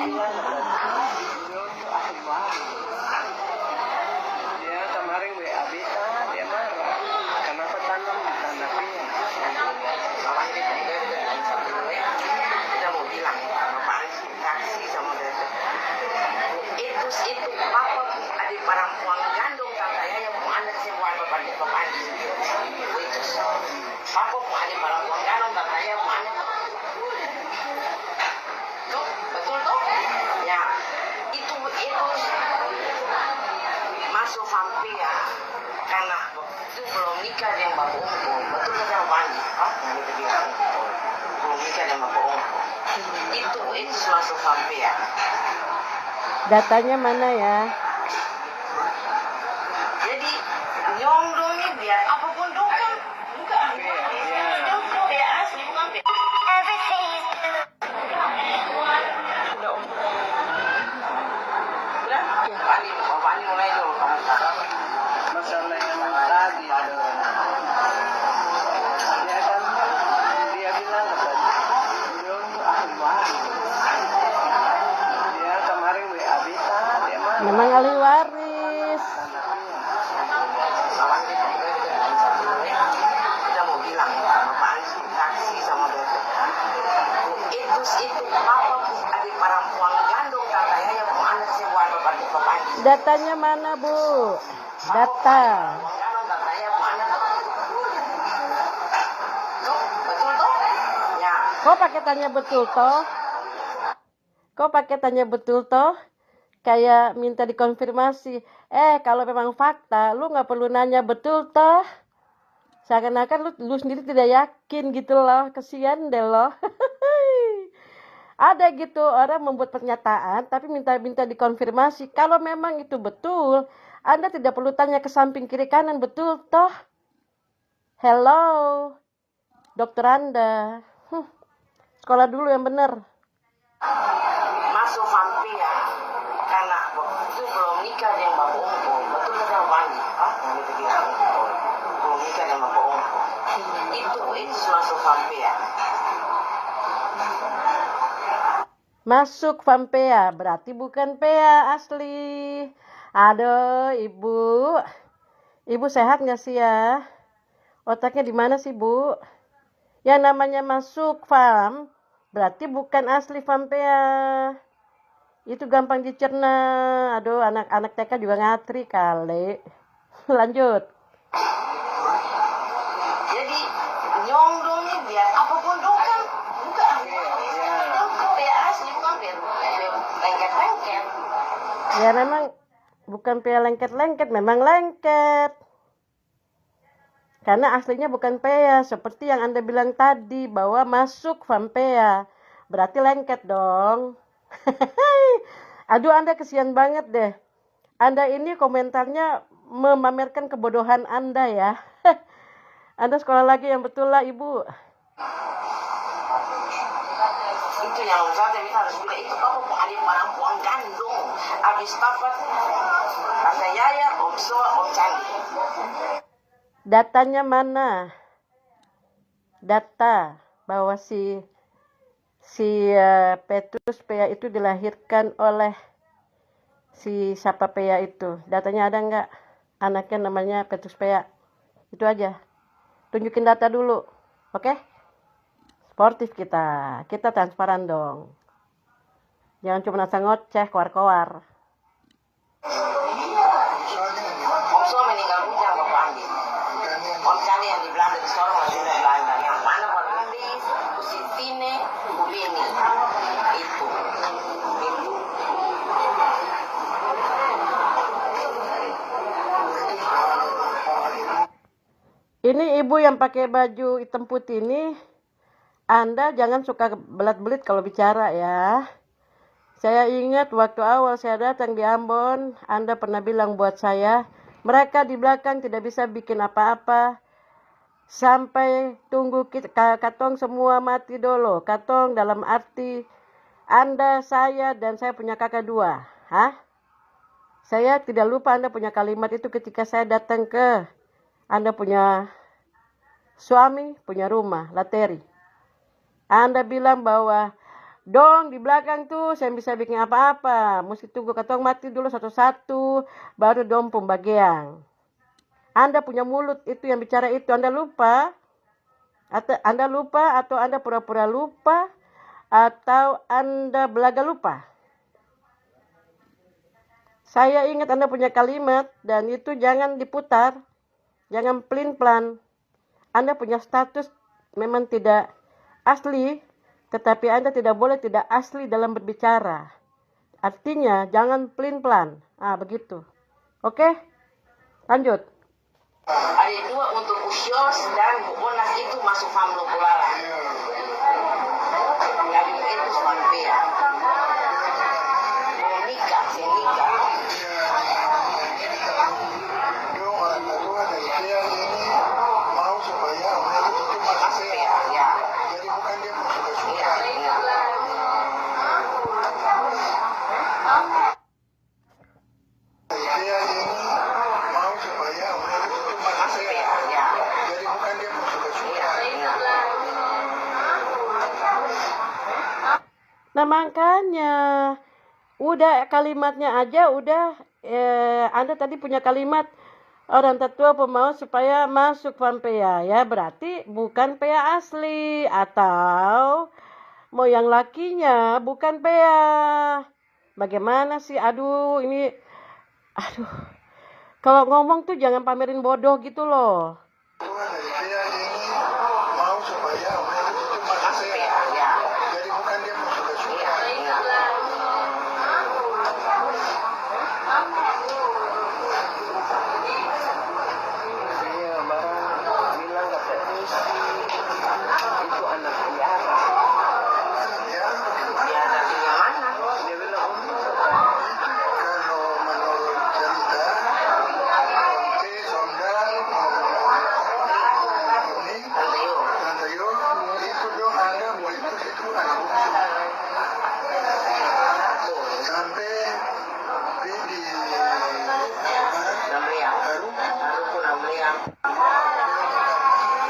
bilang beliau tuh ahli waris. Dia kemarin WA Beta, dia marah. Kenapa tanam di tanah dia? Orang kita kita mau bilang bapak kasih sama dia. Itu papa adik perempuan gandung katanya yang mau anak semua bapak itu. Papa mau adik perempuan gandung katanya mau anak. Tuh betul tuh. Ya itu masuk vampir ya. Karena itu belum nikah dengan bapak umum. Betul kan Bang? Yang itu bilang belum nikah dengan bapak umum. Itu masuk vampir ya. Datanya mana ya? Jadi nyondong ini biar apapun dong kan bukan ya asli bukan Wani mulai dulu kamu Masalah yang tadi ada. Dia kan dia bilang beliau tuh ahli waris. Dia kemarin WA Beta, dia marah. Memang ahli waris. orang kita mau bilang bapak kasih sama dia. Itu papa adik perempuan gandung katanya yang mau anak semua bapak. Datanya mana, Bu? Data. Kok paketannya betul toh? Kok paketannya betul toh? Kayak minta dikonfirmasi. Kalau memang fakta, lu nggak perlu nanya betul toh. Seakan-akan lu sendiri tidak yakin gitu loh. Kesian deh loh. Ada gitu orang membuat pernyataan tapi minta dikonfirmasi. Kalau memang itu betul, Anda tidak perlu tanya ke samping kiri kanan, betul toh? Hello, dokter Anda. Sekolah dulu yang benar. Masuk vampir ya. Karena itu belum nikah dengan bapak umum. Betul kan Bang? Yang itu bilang belum nikah dengan bapak umum. Itu masuk vampir ya. Masuk vampea, berarti bukan pea asli. Aduh, Ibu. Ibu sehat nggak sih ya? Otaknya di mana sih, Bu? Yang namanya masuk vam, berarti bukan asli vampea. Itu gampang dicerna. Aduh, anak-anak TK juga ngatri kali. Lanjut. Jadi nyondong ini biar apapun dong kan bukan ya asli bukan lengket-lengket. Ya memang bukan pea lengket-lengket, memang lengket. Karena aslinya bukan pea, seperti yang Anda bilang tadi bahwa masuk vampea. Berarti lengket dong. Aduh, Anda kesian banget deh. Anda ini komentarnya memamerkan kebodohan Anda ya. Anda sekolah lagi yang betul lah, Ibu. Itu yang saya harus bilang itu kamu mau adik perempuan gandung. Habis dapat kata Yaya, Om Soa, Om Candi. Datanya mana? Data bahwa si Petrus Pea itu dilahirkan oleh si siapa Pea itu. Datanya ada nggak? Anaknya namanya Petrus Pea. Itu aja. Tunjukin data dulu. Oke? Sportif kita. Kita transparan dong. Jangan cuma asal ngoceh, koar-koar. Om Soa meninggal bujang Bapak Andi. Om Candi yang di Belanda di Sorong masih di Belanda. Yang mana Pak Andi, Kusitine, Kubini. Itu. Ini ibu yang pakai baju hitam putih ini, Anda jangan suka belat-belit kalau bicara ya. Saya ingat waktu awal saya datang di Ambon, Anda pernah bilang buat saya, mereka di belakang tidak bisa bikin apa-apa. Sampai tunggu katong semua mati dulu. Katong dalam arti Anda, saya, dan saya punya kakak dua. Saya tidak lupa Anda punya kalimat itu ketika saya datang ke Anda punya suami, punya rumah, lateri. Anda bilang bahwa Dong di belakang tuh saya bisa bikin apa-apa. Mesti tunggu katong mati dulu satu-satu, baru dong pembagian. Anda punya mulut itu yang bicara itu, Anda lupa? Atau Anda pura-pura lupa? Atau Anda belaga lupa? Saya ingat Anda punya kalimat dan itu jangan diputar. Jangan pelin-pelan. Anda punya status memang tidak asli, tetapi Anda tidak boleh tidak asli dalam berbicara. Artinya jangan pelin-pelan. Begitu. Oke? Lanjut. Ada dua untuk usios dan buonas itu masuk famlo kulala. Yang itu Pampea. Mau nikah, saya nikah. Dong orang tua dari dia ini mau supaya mereka itu masuk Pampea, ya. jadi bukan dia mau suka-suka. Iya. Dia ini mau supaya mereka itu masuk Pampea, ya. jadi bukan dia mau suka-suka. Nah makanya udah kalimatnya aja udah Anda tadi punya kalimat orang tetua pemau supaya masuk Pampea ya, berarti bukan pea asli atau mau yang lakinya bukan pea. Bagaimana sih? Aduh kalau ngomong tuh jangan pamerin bodoh gitu loh. Tua dari dia ini mau supaya mereka itu masuk Pampea, ya. jadi bukan dia mau suka-suka. Iya, barang bilang kata itu anak piara. Ya, Ya, nantinya mana? dia bilang kalau menurut cerita Onte, Sondal, ini Tanteo. Tantayo itu dong ada mau itu anak bungsu sampai di Namliang. baru Baru pun namliang.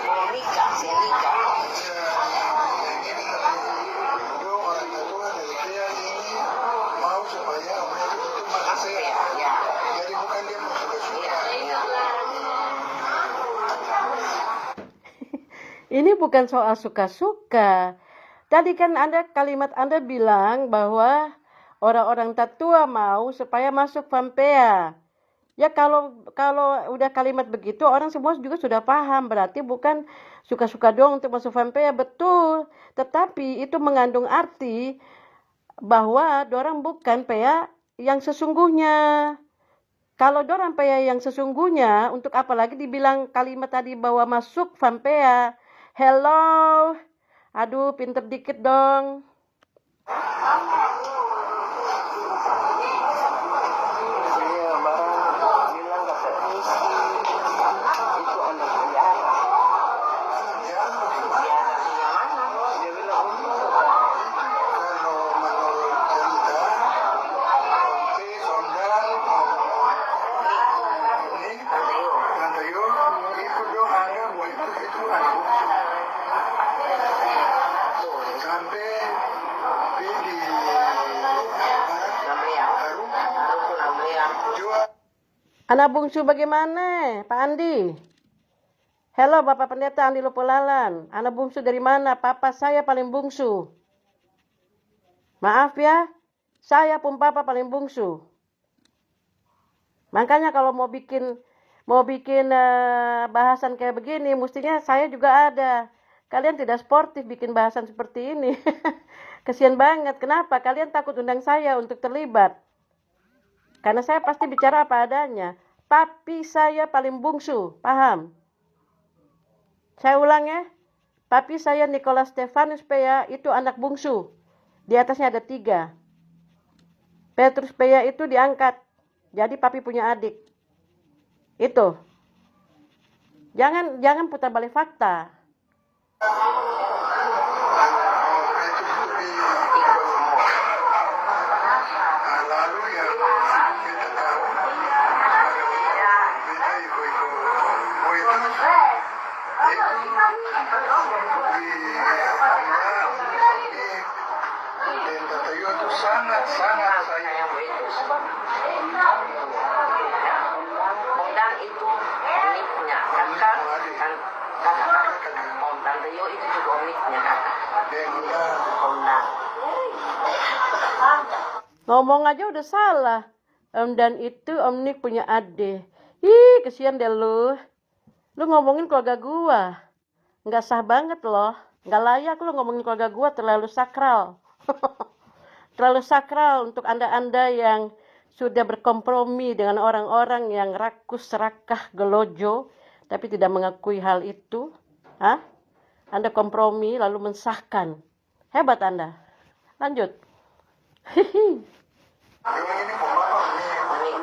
Mau nikah, saya nikah. dong orang tua dari dia ini mau supaya mereka itu masuk Pampea, ya. jadi bukan dia mau suka-suka. Ini bukan soal suka-suka. Tadi kan kalimat Anda bilang bahwa orang-orang tatua mau supaya masuk Pampea. Ya kalau udah kalimat begitu orang semua juga sudah paham, berarti bukan suka-suka dong untuk masuk Pampea, betul. Tetapi itu mengandung arti bahwa dorang bukan pea yang sesungguhnya. Kalau dorang pea yang sesungguhnya, untuk apa lagi dibilang kalimat tadi bahwa masuk Pampea? Hello, aduh pinter dikit dong. Iya, barang bilang kata itu anak piara. Ya, Ya, nantinya mana? dia bilang kalau menurut cerita Onte, Sondal, ini Tanteo. Tantayo itu dong ada mau itu anak bungsu sampai di Namliang. baru Baru pun namliang. jual. Anak bungsu bagaimana, Pak Andi? Halo Bapak Pendeta Andi Lopolalan. Anak bungsu dari mana? Papa saya paling bungsu. Maaf ya, saya pun papa paling bungsu. Makanya kalau mau bikin bahasan kayak begini, mestinya saya juga ada. Kalian tidak sportif bikin bahasan seperti ini. Kesian banget. Kenapa? Kalian takut undang saya untuk terlibat. Karena saya pasti bicara apa adanya. Papi saya paling bungsu, paham? Saya ulang ya. Papi saya Nicholas Stefanus Pea itu anak bungsu. Di atasnya ada 3. Petrus Pea itu diangkat. Jadi papi punya adik. Itu. Jangan putar balik fakta. Lalu ya kita tahu kita ikut di sangat saya saya yang itu. Om Dan itu uniknya kakak kan kakak. Om Tante Yo itu juga uniknya kakak. dengan Om Dan. Ngomong aja udah salah. Om Dan itu Om Nik punya adik. Ih, kesian deh lu. Lu ngomongin keluarga gua. Nggak sah banget loh. Nggak layak lu ngomongin keluarga gua, terlalu sakral. Terlalu sakral untuk anda-anda yang sudah berkompromi dengan orang-orang yang rakus, serakah, gelojo, tapi tidak mengakui hal itu. Hah? Anda kompromi lalu mensahkan. Hebat Anda. Lanjut. Hihi. ini pembawa ini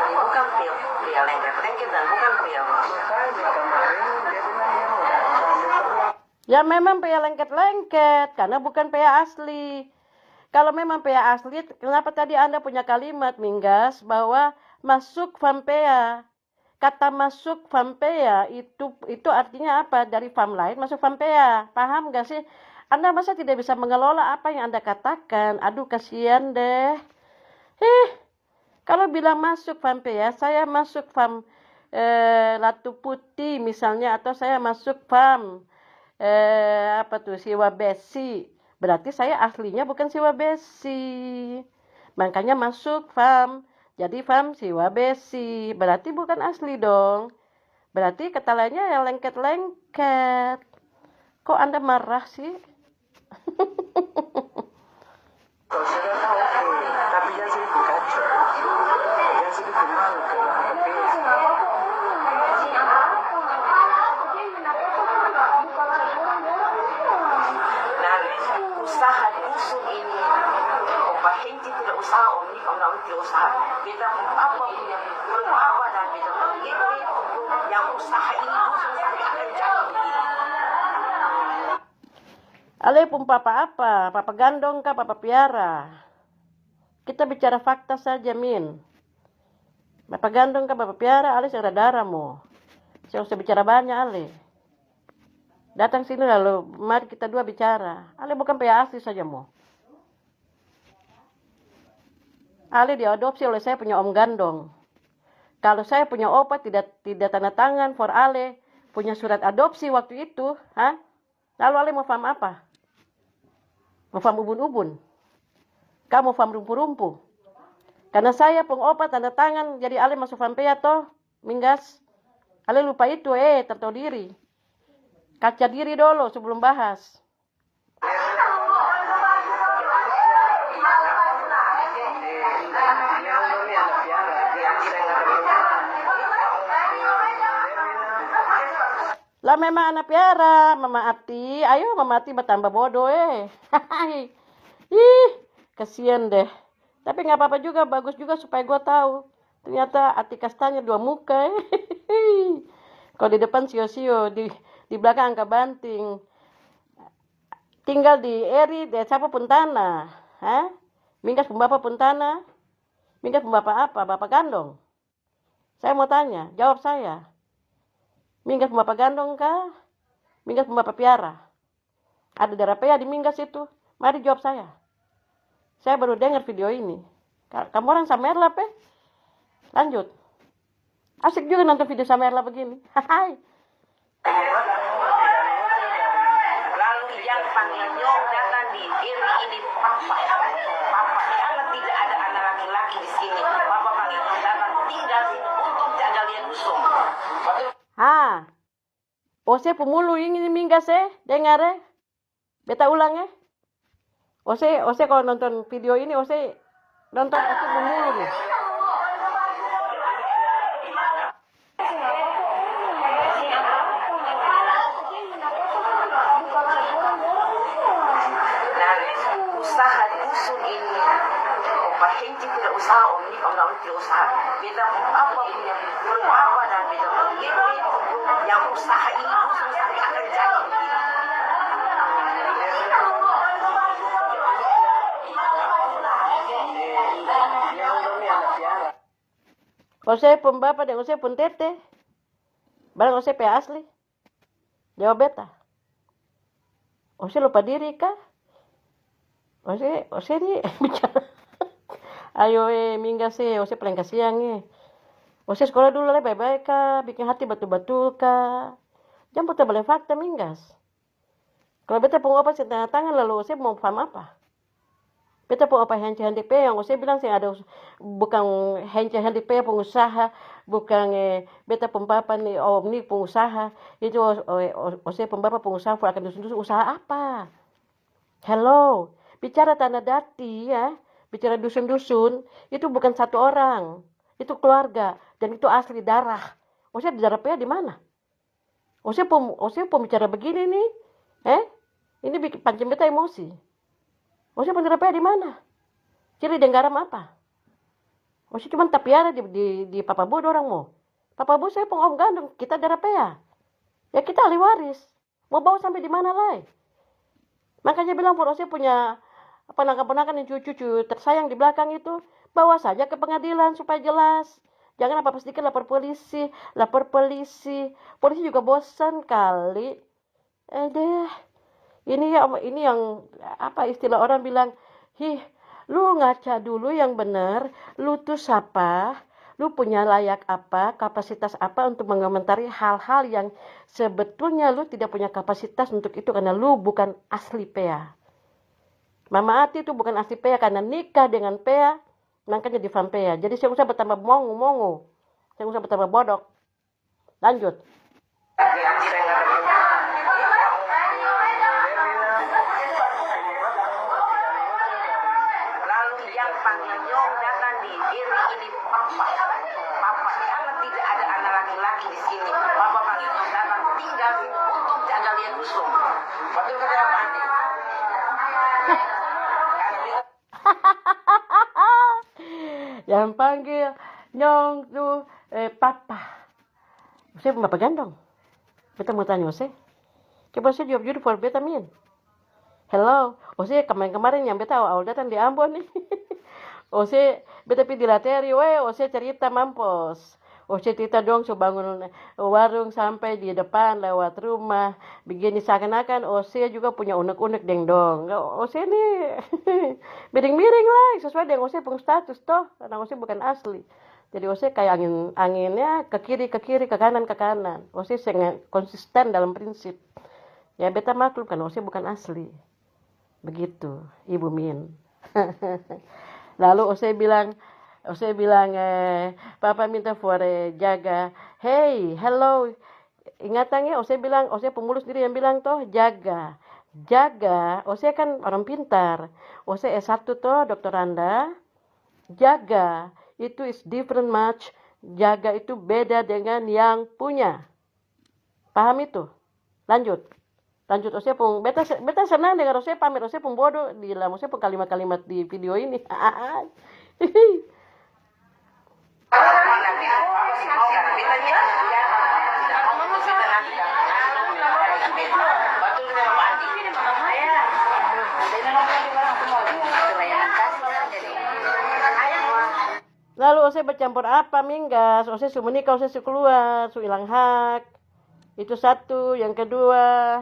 Bukan pria lengket-lengket dan bukan pria makanya kemarin dia bilang dia mau datang. Ya memang pea lengket-lengket, karena bukan pea asli. Kalau memang pea asli, kenapa tadi Anda punya kalimat, Minggas, bahwa masuk Vampea? Kata masuk Vampea itu artinya apa? Dari farm lain masuk Vampea. Paham gak sih? Anda masa tidak bisa mengelola apa yang Anda katakan? Aduh, kasihan deh. Kalau bilang masuk Vampea, saya masuk farm Latu Putih misalnya, atau saya masuk farm apa tuh Siwa Besi, berarti saya aslinya bukan Siwa Besi, makanya masuk farm jadi farm Siwa Besi, berarti bukan asli dong, berarti katanya yang lengket-lengket. Kok Anda marah sih? Kalau sudah tahu oke, tapi yang sedikit kacau, yang sedikit malu dan usaha busuk ini Opa Henci tidak usaha, Om Nik, Om Daud tidak usaha. Beta apa punya apa dan beta begitu yang usaha ini busuk sampai akan jadi begini. Ale pun papa apa? Papa gandong kah? Papa piara? Kita bicara fakta saja, Min. Papa gandong kah? Papa piara? Ale saudara mo. Saya usah bicara banyak, Ale. Datang sini lalu, mari kita dua bicara. Ale bukan pea asli saja mo. Ale diadopsi oleh saya punya om gandong. Kalau saya punya opa tidak tanda tangan for Ale punya surat adopsi waktu itu, ha? Lalu Ale mau paham apa? Mau paham ubun-ubun? Kamu paham rumpu-rumpu? Karena saya pun opa tanda tangan, jadi Ale masuk Vampea toh, Minggas. Ale lupa itu, tahu diri. Kaca diri dulu sebelum bahas. Lah memang anak piara, Mama Ati. Ayo Mama Ati bertambah bodoh Ih, kasihan deh. Tapi nggak apa-apa juga, bagus juga supaya gue tahu. Ternyata Ati Kastanya dua muka Kalau di depan sio-sio, di belakang angka banting. Tinggal di Eri, siapa pun tanah. Hah? Minggas pun bapak pun tanah. Minggas pun bapak apa? Bapak gandong. Saya mau tanya, jawab saya. Minggas pun bapak gandong kah? Minggas pun bapak piara? Ada darah pea di Minggas itu? Mari jawab saya. Saya baru dengar video ini. Kamu orang Samerla, Lanjut. Asik juga nonton video Samerla begini. Hai. Lalu yang panggil Nyong datang di Iri ini papa. Papa, karena tidak ada anak laki-laki di sini. Papa panggil Nyong datang tinggal sini untuk jaga lihat usung. Ose pemulu ini Minggas dengar Beta ulang Ose kalau nonton video ini Ose nonton Ose pemulu nih. Dan usaha busuk ini Opa Henci tidak usaha, Om Nik, Om Daud tidak usaha. Beta apa punya apa dan beta begitu yang usaha ini busuk sampai akan jadi begini. Ose pun bapak dan Ose pun tete. Barang Ose pea asli. Jawab beta. Ose lupa diri kah? Ose ni bicara. Ayo minggas ose paling kasihan Ose sekolah dulu lah baik-baik kah, bikin hati betul-betul kah. Jangan putar balik fakta minggas. Kalau beta pun apa setengah tangan lalu ose mau paham apa? Beta pun apa henti-henti pe yang ose bilang sih ada bukan henti-henti pe pengusaha, bukan beta pun papa nih ni pengusaha. Itu ose pun papa pengusaha akan dusun-dusun usaha apa? Hello, bicara tanah dati ya, bicara dusun-dusun itu bukan satu orang. Itu keluarga dan itu asli darah. Ose darah pe di mana? Ose pun bicara begini nih. Ini bikin pancing beta emosi. Ose pun darah pe di mana? Ciri denggaram apa? Ose cuma tapiara di papa bu orang mau. Papa bu saya pun om gandung, kita darah pe ya. Ya kita ahli waris. Mau bawa sampai di mana lagi? Makanya bilang Ose punya ponakan-ponakan yang cucu-cucu tersayang di belakang itu. Bawa saja ke pengadilan supaya jelas. Jangan apa-apa sedikit lapor polisi. Polisi juga bosan kali. Ini yang apa istilah orang bilang, lu ngaca dulu yang benar, lu tuh siapa, lu punya layak apa, kapasitas apa untuk mengomentari hal-hal yang sebetulnya lu tidak punya kapasitas untuk itu karena lu bukan asli PEA. Mama Ati itu bukan asli PEA karena nikah dengan PEA. Makanya di Vampea. Jadi saya usah bertambah mongo. Saya usah bertambah bodok. Lanjut. Lalu yang panggil Nyong datang di diri ini papa. Karena tidak ada anak laki-laki di sini. Papa panggil Nyong datang tinggal untuk jaga lihat usung. Betul kata Pak Andi. Yang panggil Nyong tuh papa. Saya bapak gandong. Beta mau tanya Ose. Coba saya jawab jujur for beta min. Hello. Ose kemarin yang beta awal datang di Ambon nih. Ose beta pergi di lateri. Ose cerita mampus. Ose cerita dong so bangun warung sampai di depan lewat rumah. Begini seakan-akan Ose juga punya unek-unek deng dong. Ose nih miring-miring lah. Sesuai dengan Ose pun status toh. Karena Ose bukan asli. Jadi Ose kayak anginnya ke kiri, ke kanan. Ose sangat konsisten dalam prinsip. Ya beta maklum kan Ose bukan asli. Begitu Ibu Min. Lalu Ose bilang papa minta for jaga. Hey, hello. Ingatannya Ose bilang, Ose pemulus diri yang bilang toh jaga. Ose kan orang pintar. Ose S1 toh doktoranda. Jaga itu is different much. Jaga itu beda dengan yang punya. Paham itu? Lanjut Ose pun beta senang dengan Ose pamer Ose pun bodoh di dalam Ose pun kalimat-kalimat di video ini. Lalu Ose bercampur apa minggas? Ose su menikah, Ose su keluar, su hilang hak. Itu satu. Yang kedua,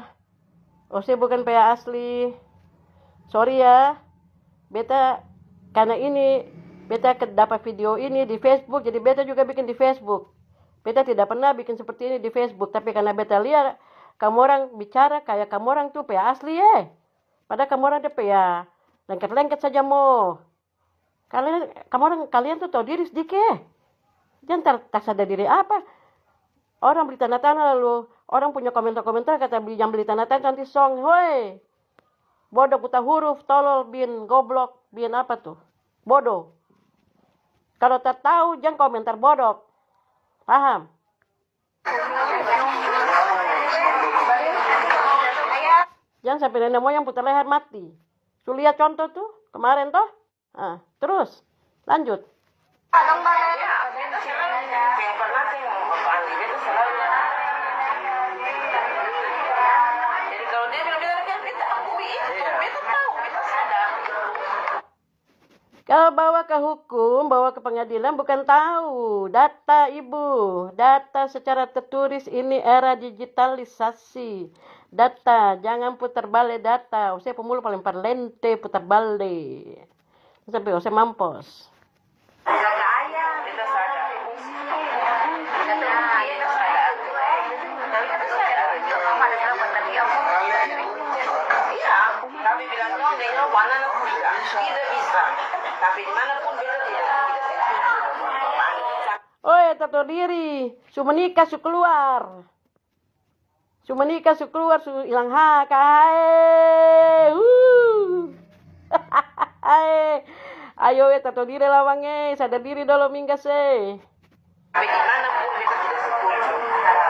Ose bukan PEA asli. Sorry ya. Beta karena ini beta dapat video ini di Facebook, jadi beta juga bikin di Facebook. Beta tidak pernah bikin seperti ini di Facebook, tapi karena beta lihat kamu orang bicara kayak kamu orang tuh PEA asli Padahal kamu orang ada PEA lengket-lengket saja mau. Kalian tuh tahu diri sedikit. Jangan tak sadar diri apa. Orang beli tanda tangan lalu orang punya komentar-komentar kata yang beli tanda tangan nanti song, hoi. Bodoh buta huruf, tolol, bin, goblok, bin apa tuh? Bodoh. Kalau tak tahu jangan komentar bodoh. Paham? Jangan sampai nenek moyang putar leher mati. Su lihat contoh tuh kemarin toh? Terus lanjut. Kalau bawa ke hukum, bawa ke pengadilan bukan tahu. Data ibu, data secara tertulis ini era digitalisasi. Data, jangan putar balik data. Ose pemulu paling parlente putar balik. Sampai ose mampus. Jaga ayah, kita sadar. Kita sadar. Mama ada berapa tadi? Iya, tapi bilang dong, dengan warna tidak bisa. Tapi dimanapun beda tidak. Oi, tato diri. Su menikah, su keluar. Su menikah, su keluar, su hilang hak. Ayo, tato diri lawange. Sadar diri dulu mingga se. Tapi dimanapun beta tidak setuju.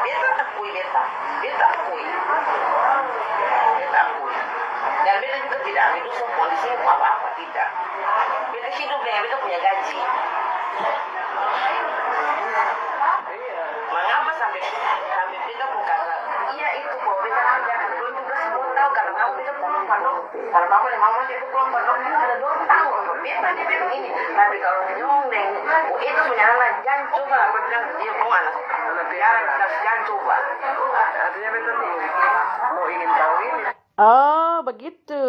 Beta akui beta. Beta akui. Beta akui. Dan beta juga tidak ambil dusung kondisi apa-apa, tidak. Beta hidup dengan beta punya gaji. Mengapa sampai beta pun karena iya itu bahwa beta kerja dulu juga semua tahu karena kamu beta pulang pondok. Kalau kamu dan mama itu pulang pondok itu ada 2 tahun untuk beta dia bilang ini. Tapi kalau nyong itu punya anak jangan coba aku bilang dia mau anak lebih jangan coba. Artinya beta mau ingin tahu ini. Oh, begitu.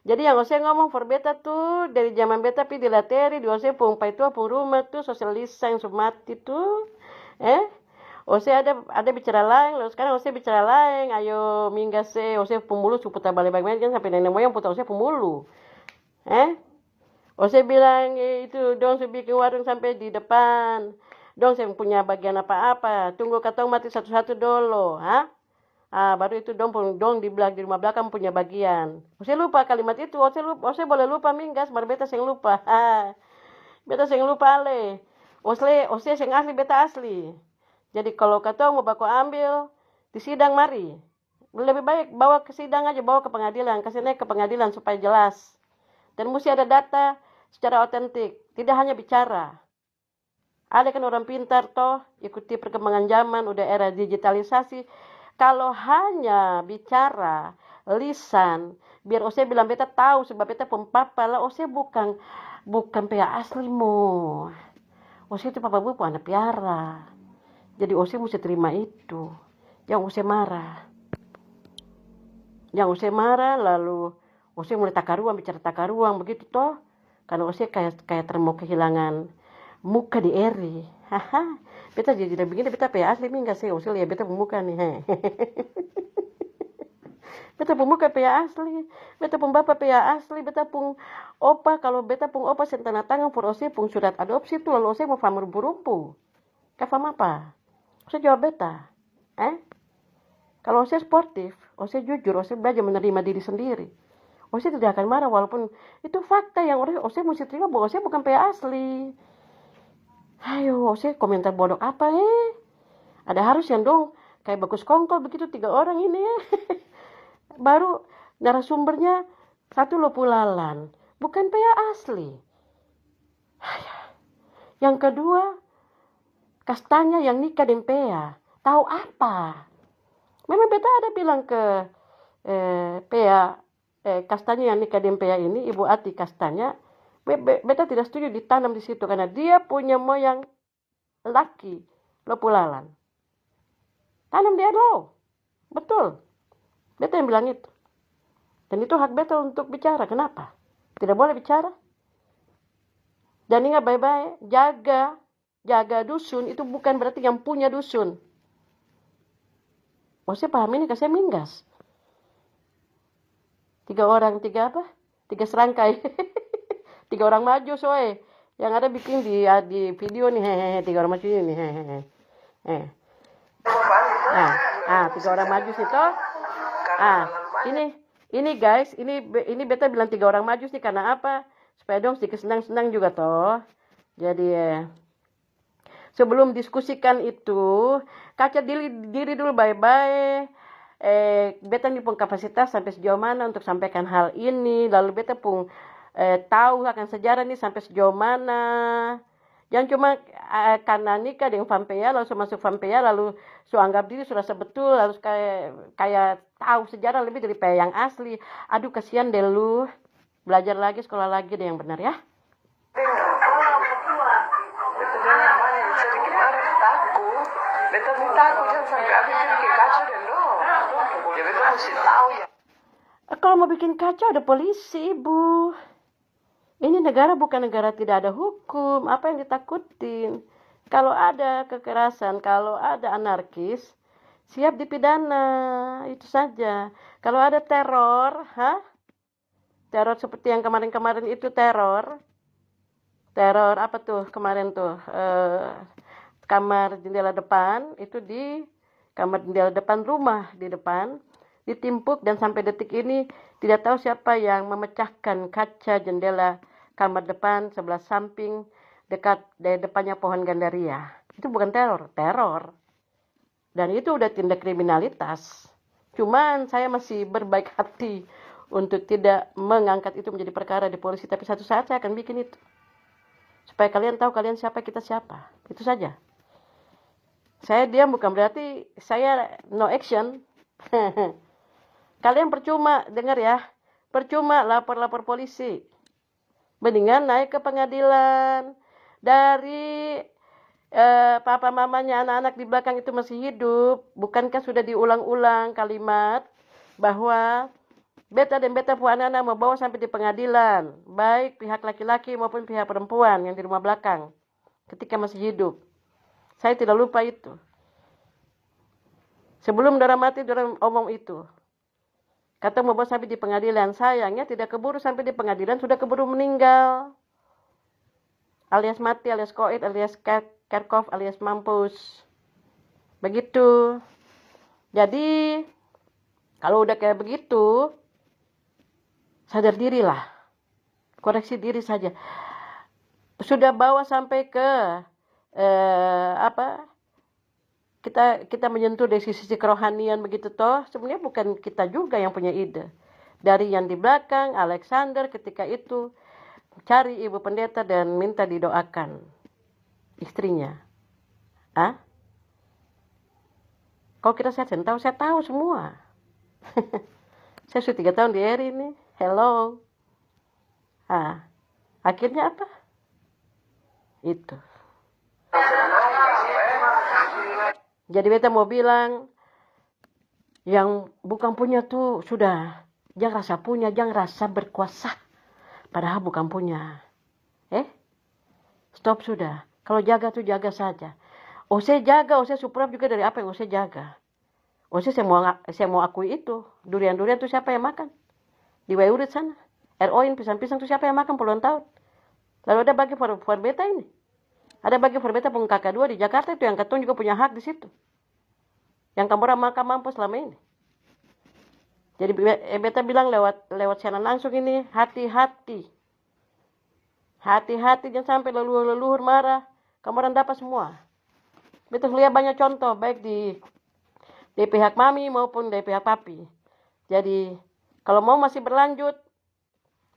Jadi yang Ose ngomong for beta tuh dari zaman beta pi dilateri di Ose pung pai tua pung rumah tuh sosialisa yang sumati tuh. Ose ada bicara lain, lalu sekarang Ose bicara lain. Ayo mingga se Ose pemulu su putar balik balik kan sampai nenek moyang putar Ose pemulu. Ose bilang itu dong su bikin warung sampai di depan. Dong saya punya bagian apa-apa. Tunggu katong mati satu-satu dulu, baru itu dong di rumah belakang punya bagian. Ose lupa kalimat itu, Ose boleh lupa minggas, baru beta sing lupa. Beta sing lupa ale. Ose sing asli beta asli. Jadi kalau katong mau baku ambil di sidang mari. Lebih baik bawa ke sidang aja, bawa ke pengadilan, kasih naik ke pengadilan supaya jelas. Dan mesti ada data secara otentik, tidak hanya bicara. Ada kan orang pintar toh, ikuti perkembangan zaman, udah era digitalisasi. Kalau hanya bicara lisan, biar Ose bilang beta tahu sebab beta pempapa lah. Ose bukan pea asli mo. Ose itu papa buku anak piara. Jadi Ose mesti terima itu. Yang Ose marah lalu Ose mulai takaruang, bicara takaruang begitu toh. Karena Ose kayak termau kehilangan muka di eri. Beta jadi begini, beta pea asli mingga sih. Ose lihat beta muka nih. Beta pun muka pea asli, beta pun bapa pea asli, beta pun opa, kalau beta pun opa sentana tangan for Ose pun surat adopsi tu, lalu Ose mau faham rumpu-rumpu. Kau faham apa? Ose jawab beta. Kalau Ose sportif, Ose jujur, Ose belajar menerima diri sendiri. Ose tidak akan marah walaupun itu fakta yang Ose mesti terima bahwa Ose bukan pea asli. Ayo, Ose komentar bodoh apa Ada harus yang dong kayak bagus kongkol begitu 3 orang ini Baru narasumbernya satu lopulalan, bukan pea asli. Yang kedua, kastanya yang nikah dengan pea, tahu apa? Memang beta ada bilang ke pea, kastanya yang nikah dengan pea ini, Ibu Ati kastanya, beta tidak setuju ditanam di situ karena dia punya moyang laki lopulalan. Tanam dia lo, betul. Beta yang bilang itu. Dan itu hak beta untuk bicara. Kenapa? Tidak boleh bicara. Dan ingat baik-baik, jaga dusun itu bukan berarti yang punya dusun. Ose paham ini kasih minggas. 3 serangkai. 3 orang maju soe. Yang ada bikin di video nih, 3 orang maju ini. 3 orang maju situ. Ini guys, ini beta bilang 3 orang maju sih karena apa? Supaya dong sedikit senang-senang juga toh. Jadi sebelum diskusikan itu, kaca diri dulu baik-baik. Beta nih pun kapasitas sampai sejauh mana untuk sampaikan hal ini. Lalu beta pun tahu akan sejarah nih sampai sejauh mana. Jangan cuma karena nikah dengan Vampea lalu masuk Vampea lalu anggap diri sudah sebetul harus kayak tahu sejarah lebih dari pea yang asli. Aduh kasihan deh lu. Belajar lagi, sekolah lagi deh yang benar ya. Beta minta aku jangan sampai habis bikin kacau dan lo. Beta mesti tahu ya. Kalau mau bikin kacau ada polisi, Ibu. Ini negara bukan negara tidak ada hukum. Apa yang ditakutin? Kalau ada kekerasan, kalau ada anarkis, siap dipidana. Itu saja. Kalau ada teror, teror seperti yang kemarin-kemarin itu teror. Teror apa tuh kemarin tuh? Kamar jendela depan, itu di kamar jendela depan rumah di depan. Ditimpuk dan sampai detik ini tidak tahu siapa yang memecahkan kaca jendela kamar depan sebelah samping dekat dari depannya pohon gandaria. Itu bukan teror. Dan itu udah tindak kriminalitas. Cuman saya masih berbaik hati untuk tidak mengangkat itu menjadi perkara di polisi. Tapi satu saat saya akan bikin itu. Supaya kalian tahu kalian siapa, kita siapa. Itu saja. Saya diam bukan berarti saya no action. Kalian percuma, dengar ya. Percuma lapor-lapor polisi. Mendingan naik ke pengadilan. Dari papa mamanya anak-anak di belakang itu masih hidup. Bukankah sudah diulang-ulang kalimat bahwa beta dan beta pu anak-anak mau bawa sampai di pengadilan. Baik pihak laki-laki maupun pihak perempuan yang di rumah belakang. Ketika masih hidup. Saya tidak lupa itu. Sebelum Dora mati, Dora omong itu. Kata mau bawa sampai di pengadilan. Sayangnya tidak keburu sampai di pengadilan. Sudah keburu meninggal. Alias mati, alias koid, alias Kerkhoff, alias mampus. Begitu. Jadi, kalau udah kayak begitu, sadar dirilah. Koreksi diri saja. Sudah bawa sampai ke kita menyentuh dari sisi kerohanian begitu toh, sebenarnya bukan kita juga yang punya ide. Dari yang di belakang, Alexander ketika itu cari ibu pendeta dan minta didoakan istrinya. Kalau kita saya tahu semua. Saya sudah 3 tahun di RI ini. Hello. Akhirnya apa? Itu. Jadi beta mau bilang, yang bukan punya tuh sudah, jangan rasa punya, jangan rasa berkuasa. Padahal bukan punya. Stop sudah. Kalau jaga tuh jaga saja. Saya jaga, saya suprap juga dari apa yang saya jaga. Saya mau akui itu. Durian-durian tuh siapa yang makan? Di Waiurit sana. Eroin, pisang-pisang tuh siapa yang makan puluhan tahun? Lalu ada bagi for beta ini. Ada bagi for beta pun kakak 2 di Jakarta itu yang katong juga punya hak di situ. Yang kamu orang makan mampu selama ini. Jadi beta bilang lewat siaran langsung ini, hati-hati. Hati-hati jangan sampai leluhur marah. Kamu orang dapat semua. Beta lihat banyak contoh baik di pihak mami maupun di pihak papi. Jadi kalau mau masih berlanjut,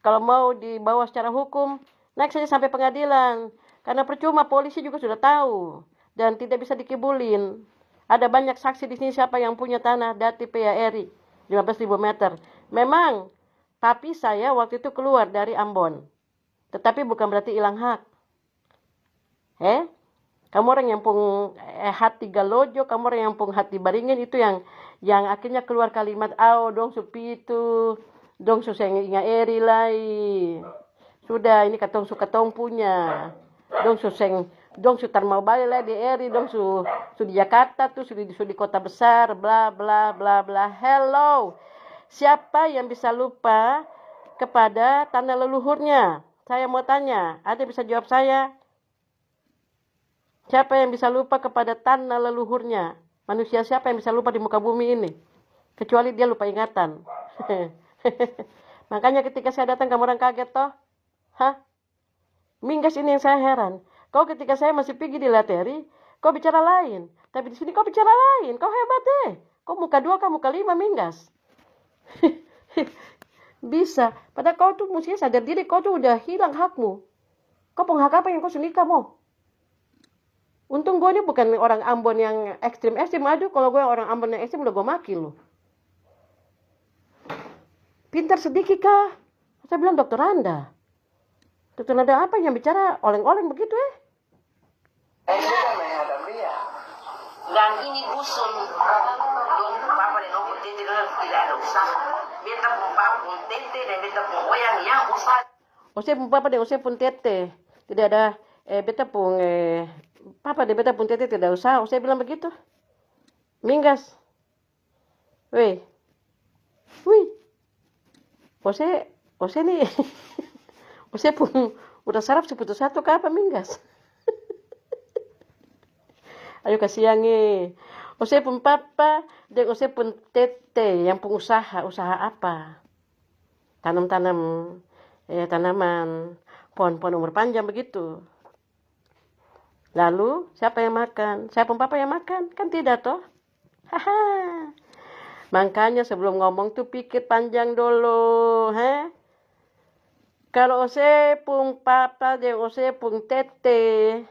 kalau mau dibawa secara hukum, naik saja sampai pengadilan. Karena percuma polisi juga sudah tahu dan tidak bisa dikibulin. Ada banyak saksi di sini siapa yang punya tanah Dati PARI 15.000 meter. Memang, tapi saya waktu itu keluar dari Ambon. Tetapi bukan berarti hilang hak. Kamu orang yang pung hati Galojo, kamu orang yang pung hati Baringin itu yang akhirnya keluar kalimat dong supitu, dong suseng inga eri lai. Sudah ini katong punya. Dong sutar mau balik lah di eri, dong su di Jakarta tuh su di kota besar, bla bla bla bla. Hello. Siapa yang bisa lupa kepada tanah leluhurnya? Saya mau tanya, ada bisa jawab saya? Siapa yang bisa lupa kepada tanah leluhurnya? Manusia siapa yang bisa lupa di muka bumi ini? Kecuali dia lupa ingatan. Makanya ketika saya datang kamu orang kaget toh? Minggas ini yang saya heran. Kau ketika saya masih pergi di Lateri, kau bicara lain. Tapi di sini kau bicara lain. Kau hebat deh. Kau muka 2, kau muka 5 Minggas. Bisa. Padahal kau tuh mestinya sadar diri. Kau tuh udah hilang hakmu. Kau pun hak apa yang kau sunika mau? Untung gue ini bukan orang Ambon yang ekstrim. Aduh kalau gue orang Ambon yang ekstrim udah gue maki loh. Pintar sedikit kah? Saya bilang dokter Anda. Dokter Anda apa yang bicara oleng-oleng begitu Dan ini dusun, don papa dan opo tete tidak ada usaha. Beta pun papa pun tete dan beta pun oyang yang usaha. Ose pun papa dan ose pun tete. Tidak ada beta pun papa dan beta pun tete tidak usaha. Ose bilang begitu. Minggas. Weh. Wih. Ose nih. Ose pun udah saraf seputus satu ke apa Minggas? Ayo kasihan Ose pun papa dan ose pun tete yang pengusaha. Usaha apa? Tanam-tanam tanaman pohon-pohon umur panjang begitu. Lalu siapa yang makan? Saya pun papa yang makan? Kan tidak toh? Haha. Makanya sebelum ngomong tuh pikir panjang dulu, Kalau ose pun papa dan ose pun tete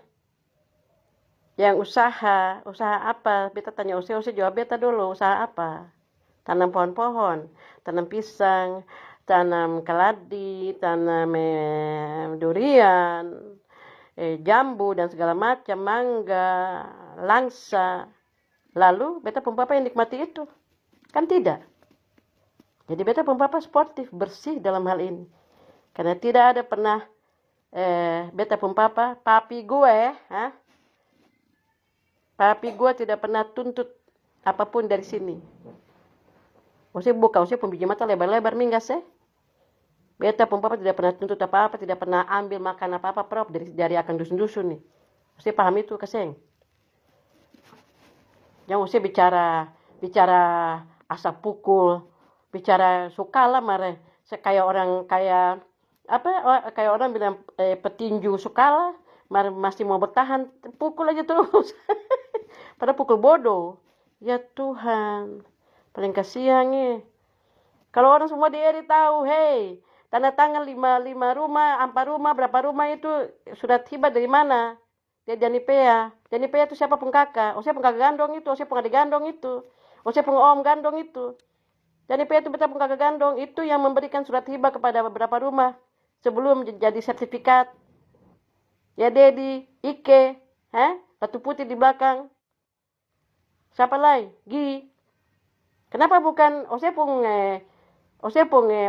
yang usaha apa? Beta tanya ose jawab beta dulu, usaha apa? Tanam pohon-pohon, tanam pisang, tanam keladi, tanam durian, jambu dan segala macam, mangga, langsa. Lalu beta pun papa yang nikmati itu. Kan tidak. Jadi beta pun papa sportif, bersih dalam hal ini. Karena tidak ada pernah beta pun papa, papi gue, papi gue tidak pernah tuntut apapun dari sini. Ose buka, ose pun biji mata lebar-lebar Minggas Beta pun papa tidak pernah tuntut apa-apa, tidak pernah ambil makan apa-apa prop dari akan dusun-dusun nih. Ose paham itu keseng. Yang ose bicara asap pukul, bicara sukala mare, kayak orang bilang petinju sukala, mare masih mau bertahan, pukul aja terus. Pada pukul bodoh. Ya Tuhan, paling kasihan Kalau orang semua di eri tahu, hei, tanda tangan 5 rumah, 4 rumah, berapa rumah itu surat hibah dari mana? Dia Janipea. Janipea itu siapa pun kakak? Ose pun kakak gandong itu, ose pun adik gandong itu, ose pun om gandong itu. Janipea itu beta pun kakak gandong itu yang memberikan surat hibah kepada beberapa rumah sebelum jadi sertifikat. Ya Dedi, Ike, Batu Putih di belakang. Siapa lagi? Gi. Kenapa bukan ose pun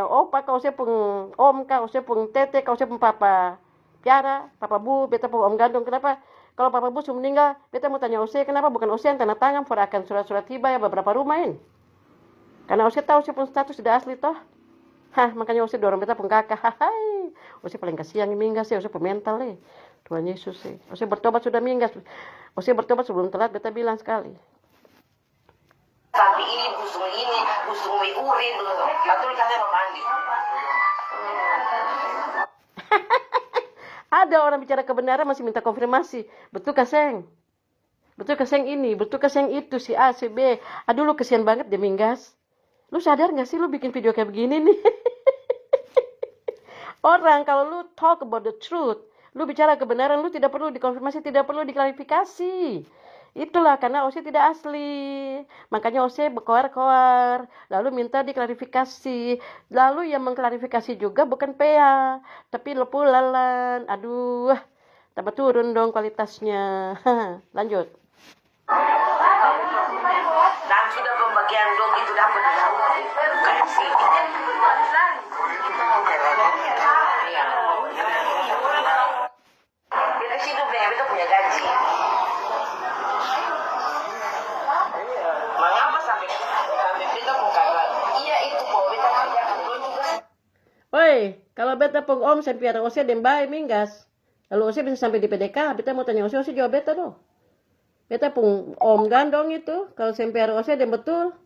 opa kah, ose pun om kah, ose pun tete kah, ose pun papa Piara, papa Bu, beta pun om gandong. Kenapa kalau papa Bu sudah meninggal, beta mau tanya ose kenapa bukan ose yang tanda tangan for akan surat-surat hibah ya beberapa rumah ini? Karena ose tahu ose pun status sudah asli toh. Makanya ose dorong beta pun kakak. Ose paling kasihan Minggas ose pun mental Tuhan Yesus Ose bertobat sudah Minggas. Ose bertobat sebelum telat, beta bilang sekali. Tapi ini busung urin dulu. Betul katanya mandi. Ada orang bicara kebenaran masih minta konfirmasi. Betul kaseng? Betul kaseng ini, betul kaseng itu, si A, si B. Aduh lu kesian banget deh Minggas. Lu sadar gak sih lu bikin video kayak begini nih? Orang kalau lu talk about the truth, lu bicara kebenaran, lu tidak perlu dikonfirmasi, tidak perlu diklarifikasi. Itulah karena ose tidak asli. Makanya ose berkoar-koar. Lalu minta diklarifikasi. Lalu yang mengklarifikasi juga bukan Pea. Tapi lepu lalan. Aduh. Tambah turun dong kualitasnya. Lanjut. Dan sudah pembagian dong itu dapat. Kasih. Beta hidup dengan beta punya gaji. Mengapa sampai beta pun kakak? Iya itu bahwa beta kerjakan dulu juga. Oi, kalau beta pun om sampai ada ose dan baik Minggas. Lalu ose bisa sampai di PDK, beta mau tanya ose jawab beta dong. Beta pun om gandong itu, kalau sampai ada ose dan betul.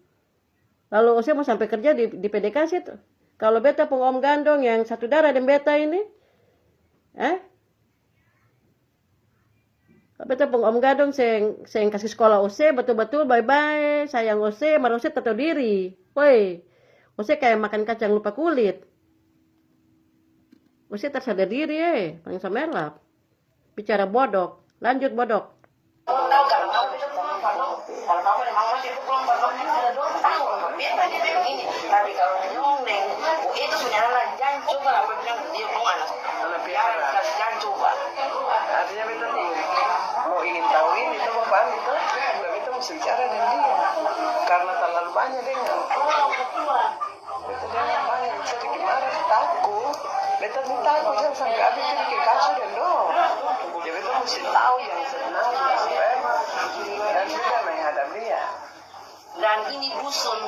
Lalu ose mau sampai kerja di PDK situ. Kalau beta pun om gandong yang satu darah dan beta ini, beta pun om gandong saya kasih sekolah ose betul-betul bye-bye, sayang ose, mar ose tahu diri. Woi, ose kayak makan kacang lupa kulit. Ose tersadar diri paling samelap. Bicara bodok, lanjut bodok. Tahu kalau mau beta kalau kamu memang masih belum ada 2 tahun, beta dia begini. Tapi kalau nyoneng, itu sebenarnya jangan coba apa bilang dia mau anak. Jangan coba. Artinya beta ingin tahu ini, itu apa itu? Beta mesti bicara dengan dia karena terlalu banyak dengan beta jangan banyak jadi gimana takut beta minta aku jangan sampai habis jadi ke kasus dan dong ya beta mesti tahu yang sebenarnya supaya dan beta menghadap dia. Dan ini dusun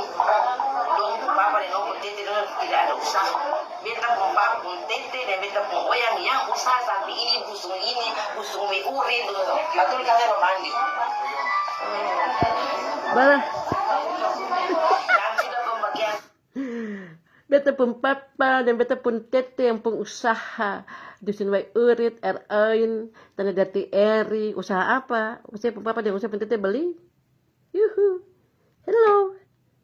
dong papa dan om tete dengan tidak ada usaha. Beta pun papa pun tete dan beta pun oyang yang usaha sampai ini busung me ure tuh. Betul kata apa mandi. Balah. Dan sudah pembagian. Beta pun papa dan beta pun tete yang pengusaha. Dusun wai urit, erain, tanah dati eri, usaha apa? Usaha pun papa dan usaha pun tete beli. Yuhu. Hello.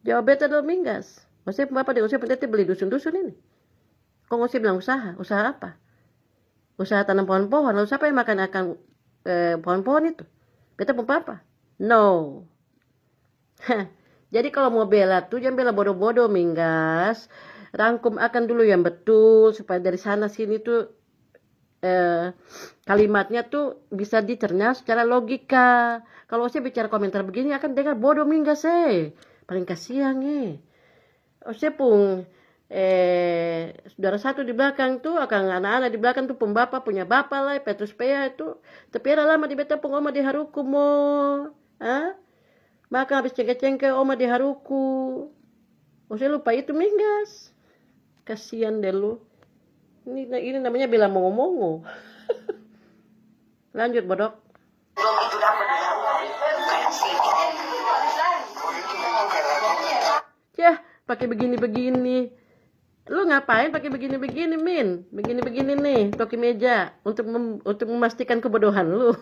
Jawab beta Domingas. Usaha pun papa dan usaha pun tete beli dusun-dusun ini. Kok usaha bilang usaha? Usaha apa? Usaha tanam pohon-pohon. Lalu siapa yang makan akan pohon-pohon itu? Beta pun papa. No. Jadi kalau mau bela tuh jangan bela bodoh-bodoh Minggas. Rangkum akan dulu yang betul supaya dari sana sini tuh kalimatnya tuh bisa dicerna secara logika. Kalau saya bicara komentar begini akan dengar bodoh Minggas paling kasihan saya pun saudara satu di belakang tuh akan anak-anak di belakang tuh pembapa punya bapak lah Petrus Pea itu tapi ada lama di beta pun oma di haruku mo maka habis cengke-cengke oma di haruku saya lupa itu Minggas kasihan deh lu ini namanya bela mongo-mongo lanjut bodok Belum itu dapat kayak sini. ya pakai begini-begini lu ngapain pakai begini-begini Min begini-begini nih toki meja untuk memastikan kebodohan lu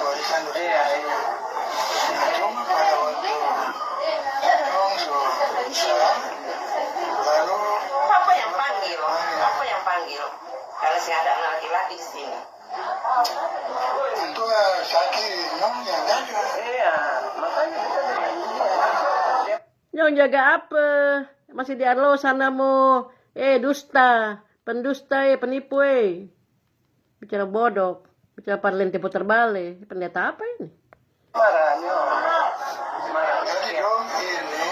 warisan cuma pada waktu dong susah lalu Apa yang panggil? Apa yang panggil? Kalau saya ada anak laki-laki di sini. itu sakit yang jaga Iya, makanya beta dengan dia. yang jaga apa masih di Arlo sana mo dusta pendusta penipu bicara bodoh bicara parlente putar balik pendeta apa ini Marahnya. jadi dong ini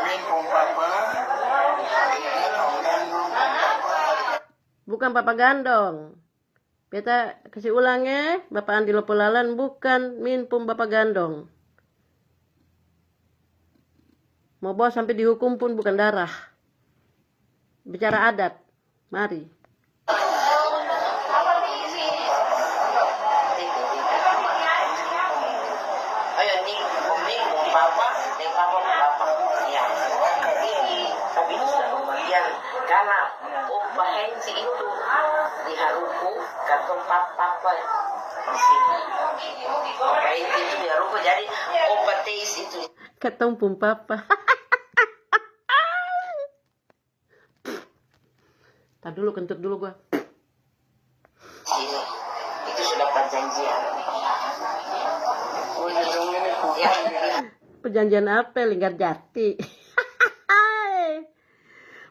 min papa bukan papa gandong beta kasih ulang Bapak Andi Lopolalan bukan min pum bapak gandong mau bawa sampai dihukum pun bukan darah bicara adat mari Ayo nih, om papa, dan papa. Ya. Tapi ini sudah pembagian karena opa Hensi itu di Haruku, kartu papa di sini. Opa itu di Haruku, jadi opa Teis itu. ketong pum papa tar dulu kentut dulu gua Sini. Itu sudah perjanjian. Oh, jadi dong ini Ya. perjanjian apa Linggar Jati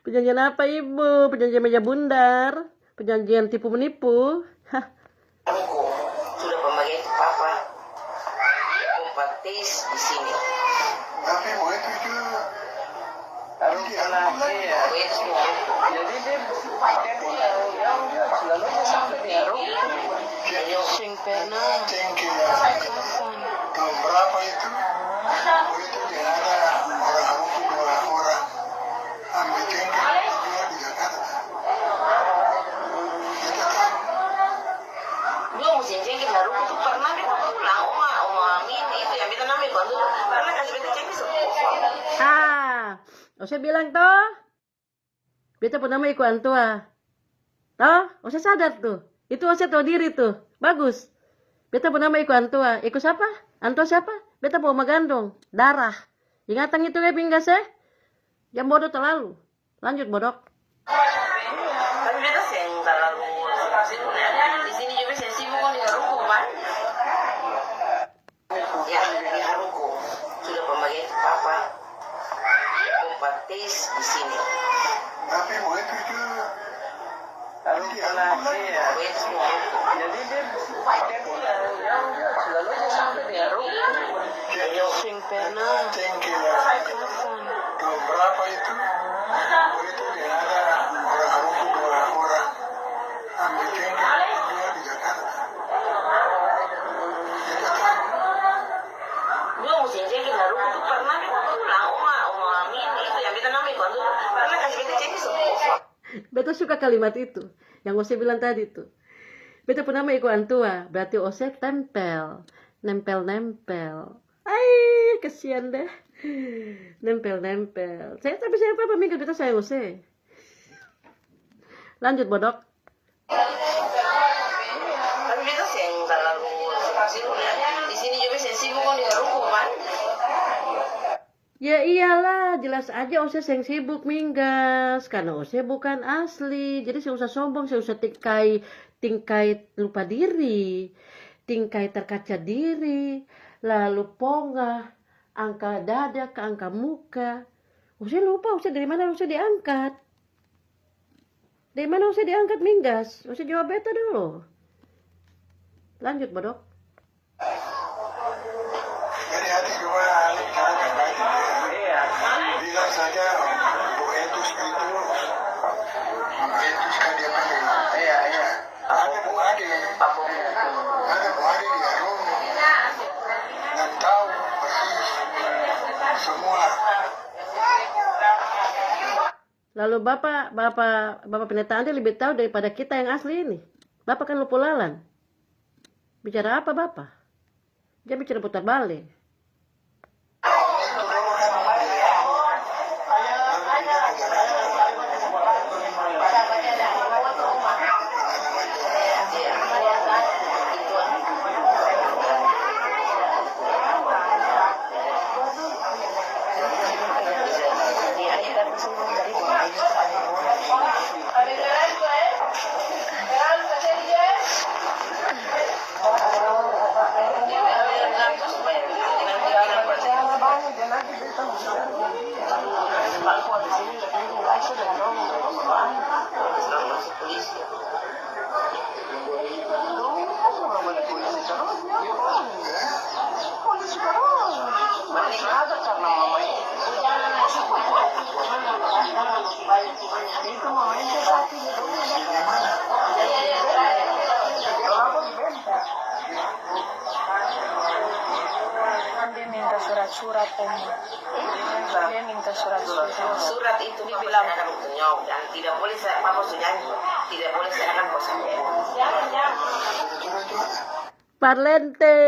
perjanjian apa ibu perjanjian meja bundar perjanjian tipu menipu Haruku sudah pembagian itu papa. Opa Teis di sini. tapi mau itu juga harus lagi ya. Opa itu semua Haruku. Jadi dia yang selalu sampai di Haruku. Sing pernah. tinggi tahun berapa itu dia ada orang Haruku 2 orang ambil tinggi 2 di Jakarta kita tahu Dua musim cengkeh Haruku tuh pernah kita pulang oma Amin itu yang kita namanya bantu karena kasih beta cengkeh saya bilang toh beta pun nama iku antua toh saya sadar tuh itu saya tahu diri tuh bagus beta pun nama iku antua iku siapa antua siapa beta mau magandong darah ingatan itu Pinggas jam bodoh terlalu lanjut bodok tapi beta yang terlalu di sini juga saya sibuk kan di Haruku kan ya di Haruku sudah pembagian itu papa Opa Teis di sini tapi mau itu juga pernah. Cengkeh ya. Tahun berapa itu? Itu dia ada orang Haruku 2 orang ambil cengkeh jual di Jakarta. Dua musim cengkeh baru itu pernah pulang oma Amin itu yang kita namanya itu pernah kasih kita cengkeh semua. Beta suka kalimat itu, yang Ose bilang tadi tuh. Beta pernah ikut antua, berarti Ose tempel. Ay, kesian deh. Nempel. Tapi saya apa minggu beta sayang Ose. Lanjut bodok. Tapi beta sih yang terlalu sibuk ya. Di sini juga saya sibuk kan di Haruku kan. Ya iyalah, jelas aja Ose yang sibuk minggas. Karena Ose bukan asli. Jadi saya usah sombong, saya usah tingkai lupa diri. Tingkai terkaca diri. Lalu pongah, angka dada ke angka muka. Ose lupa, Ose dari mana Ose diangkat. Dari mana Ose diangkat minggas? Ose jawab beta dulu. Lanjut bodok. Jadi hati juga cara terbaik dia. Bilang saja Bu Etus itu kan dia panggil. Iya. Ada Bu Ade. Ada Bu Ade di Arono. Dan tahu persis semua. Lalu Bapak pendeta Andi lebih tahu daripada kita yang asli ini. Bapak kan lupulalan. Bicara apa Bapak? Dia bicara putar balik. Dia minta surat-surat Om. Dia minta surat-surat. Surat itu dibilang akan nyong dan tidak boleh saya apa nyanyi, tidak boleh saya akan bosan. Parlente.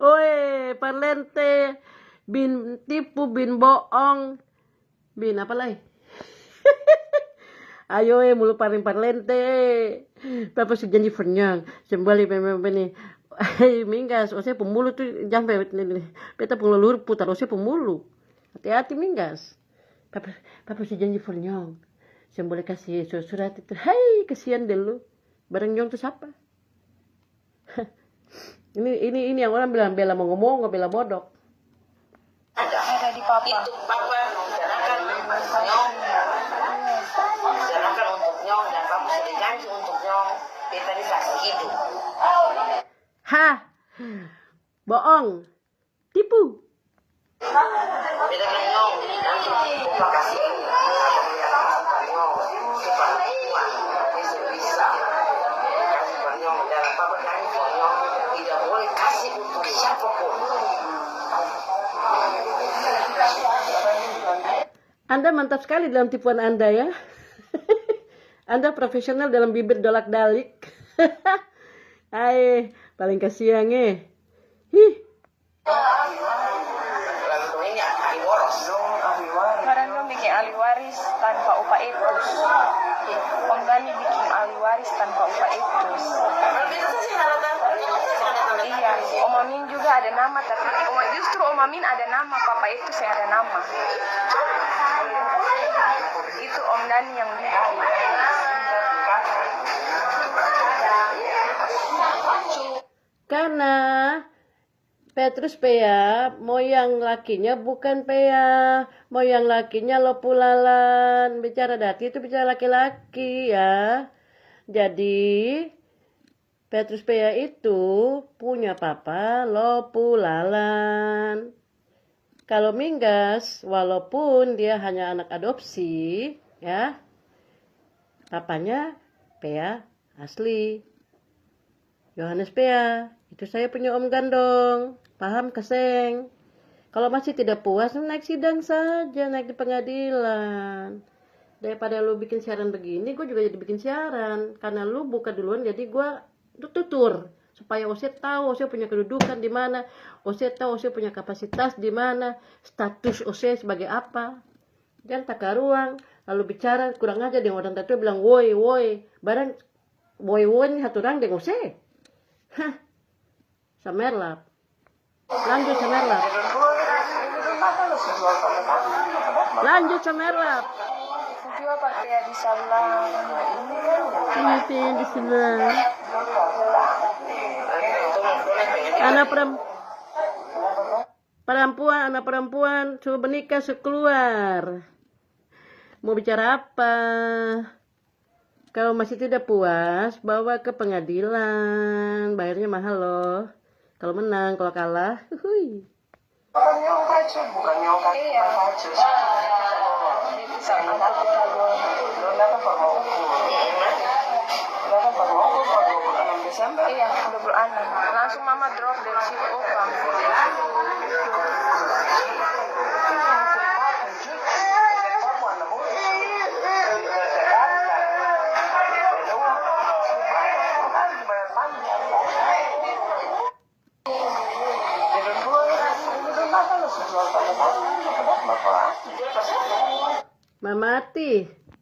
Oe, parlente. Bin tipu, bin bohong. Bin apa lagi? Ayo mulu paling parlente. Papa si janji fernyang. Sembali nih. Minggas, Ose pemulu tuh jampe beta pengelulur putar Ose pemulu. Hati-hati minggas. Papa si janji fernyang. Sembali kasih surat itu. Hai, kasihan deh lu. Bareng nyong tuh siapa? ini yang orang bilang bela mau ngomong, nggak bela bodok. Ada di Papa. Itu Papa serahkan nyong, serahkan untuk nyong dan Papa sudah janji untuk nyong. Beta dikasih hidup. Hah, bohong, tipu. Beta kan nyong nanti Papa kasih ini. Nyong supaya kuat, besok bisa kasih nyong dan Papa janji nyong tidak boleh kasih untuk siapapun. Anda mantap sekali dalam tipuan Anda ya. Anda profesional dalam bibir dolak-dalik. Hai, paling kasihan Hih. Lalu ini ahli waros. Kemarin dong bikin ahli waris tanpa upah etus. Om Dani bikin ahli waris tanpa upah etus. Iya, Om Amin juga ada nama, tapi justru Om Amin ada nama, Papa itu saya ada nama. Itu Om Dani yang bikin. Karena Petrus Pea, moyang lakinya bukan Pea, moyang lakinya Lopulalan. Bicara dati itu bicara laki-laki ya. Jadi Petrus Pea itu punya papa Lopu Lalan. Kalau Minggas, walaupun dia hanya anak adopsi, ya, papanya Pea asli. Yohanes Pea, itu saya punya om gandong. Paham keseng? Kalau masih tidak puas, naik sidang saja, naik di pengadilan. Daripada lu bikin siaran begini, gue juga jadi bikin siaran. Karena lu buka duluan, jadi gue tutur. Supaya OC tahu OC punya kedudukan di mana, OC tahu OC punya kapasitas di mana, status OC sebagai apa. Jangan taka ruang, lalu bicara kurang aja dengan orang tua bilang woi, barang woi ini satu orang dengan OC. Hah, samerlap. Lanjut samerlap. Lanjut samerlap. Juga pakai di sebelah Ini di sebelah. Anak perempuan suruh menikah sekeluar. Mau bicara apa? Kalau masih tidak puas, bawa ke pengadilan. Bayarnya mahal loh. Kalau menang, kalau kalah, hui. Iya, 26. Langsung mama drop dari situ Opang.